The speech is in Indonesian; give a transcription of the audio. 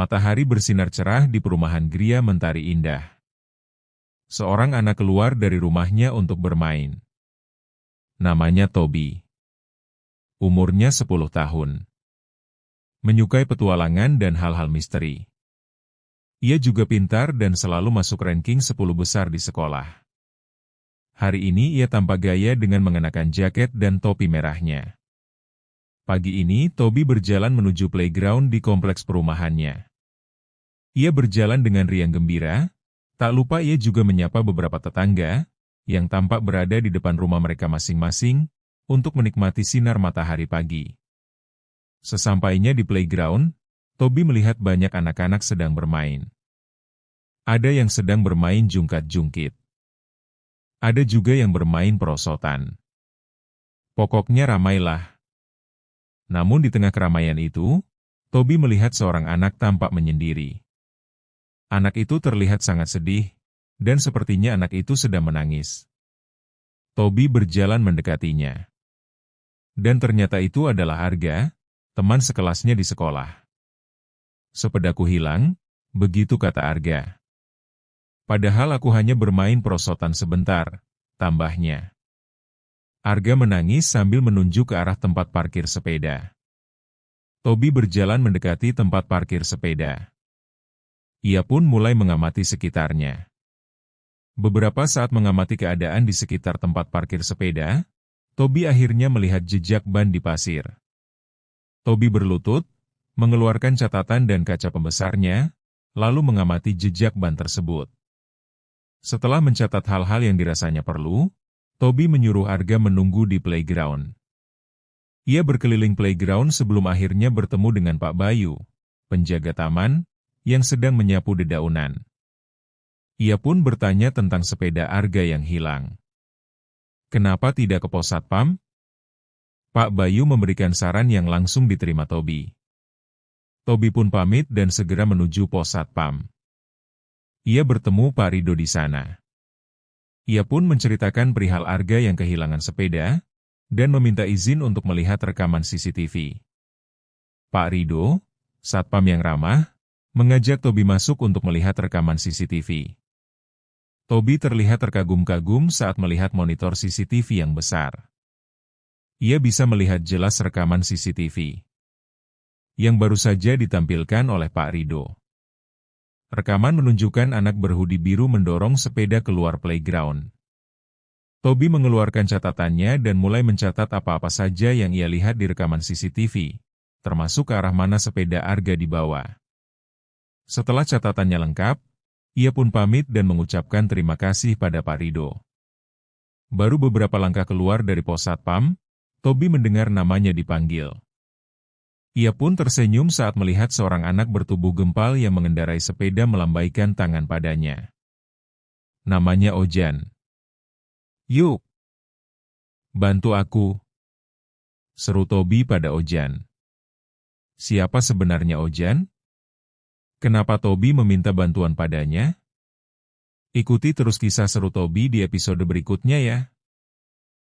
Matahari bersinar cerah di perumahan Gria Mentari Indah. Seorang anak keluar dari rumahnya untuk bermain. Namanya Toby. Umurnya 10 tahun. Menyukai petualangan dan hal-hal misteri. Ia juga pintar dan selalu masuk ranking 10 besar di sekolah. Hari ini ia tampak gaya dengan mengenakan jaket dan topi merahnya. Pagi ini, Toby berjalan menuju playground di kompleks perumahannya. Ia berjalan dengan riang gembira, tak lupa ia juga menyapa beberapa tetangga, yang tampak berada di depan rumah mereka masing-masing, untuk menikmati sinar matahari pagi. Sesampainya di playground, Toby melihat banyak anak-anak sedang bermain. Ada yang sedang bermain jungkat-jungkit. Ada juga yang bermain perosotan. Pokoknya ramailah. Namun di tengah keramaian itu, Toby melihat seorang anak tampak menyendiri. Anak itu terlihat sangat sedih, dan sepertinya anak itu sedang menangis. Toby berjalan mendekatinya. Dan ternyata itu adalah Arga, teman sekelasnya di sekolah. Sepedaku hilang, begitu kata Arga. Padahal aku hanya bermain perosotan sebentar, tambahnya. Arga menangis sambil menunjuk ke arah tempat parkir sepeda. Toby berjalan mendekati tempat parkir sepeda. Ia pun mulai mengamati sekitarnya. Beberapa saat mengamati keadaan di sekitar tempat parkir sepeda, Toby akhirnya melihat jejak ban di pasir. Toby berlutut, mengeluarkan catatan dan kaca pembesarnya, lalu mengamati jejak ban tersebut. Setelah mencatat hal-hal yang dirasanya perlu, Toby menyuruh Arga menunggu di playground. Ia berkeliling playground sebelum akhirnya bertemu dengan Pak Bayu, penjaga taman, yang sedang menyapu dedaunan. Ia pun bertanya tentang sepeda Arga yang hilang. Kenapa tidak ke pos satpam? Pak Bayu memberikan saran yang langsung diterima Toby. Toby pun pamit dan segera menuju pos satpam. Ia bertemu Pak Rido di sana. Ia pun menceritakan perihal Arga yang kehilangan sepeda, dan meminta izin untuk melihat rekaman CCTV. Pak Rido, satpam yang ramah, mengajak Toby masuk untuk melihat rekaman CCTV. Toby terlihat terkagum-kagum saat melihat monitor CCTV yang besar. Ia bisa melihat jelas rekaman CCTV yang baru saja ditampilkan oleh Pak Rido. Rekaman menunjukkan anak berhoodie biru mendorong sepeda keluar playground. Toby mengeluarkan catatannya dan mulai mencatat apa-apa saja yang ia lihat di rekaman CCTV, termasuk ke arah mana sepeda Arga dibawa. Setelah catatannya lengkap, ia pun pamit dan mengucapkan terima kasih pada Pak Rido. Baru beberapa langkah keluar dari pos satpam, Toby mendengar namanya dipanggil. Ia pun tersenyum saat melihat seorang anak bertubuh gempal yang mengendarai sepeda melambaikan tangan padanya. Namanya Ojan. "Yuk, bantu aku," seru Toby pada Ojan. Siapa sebenarnya Ojan? Kenapa Toby meminta bantuan padanya? Ikuti terus kisah seru Toby di episode berikutnya ya.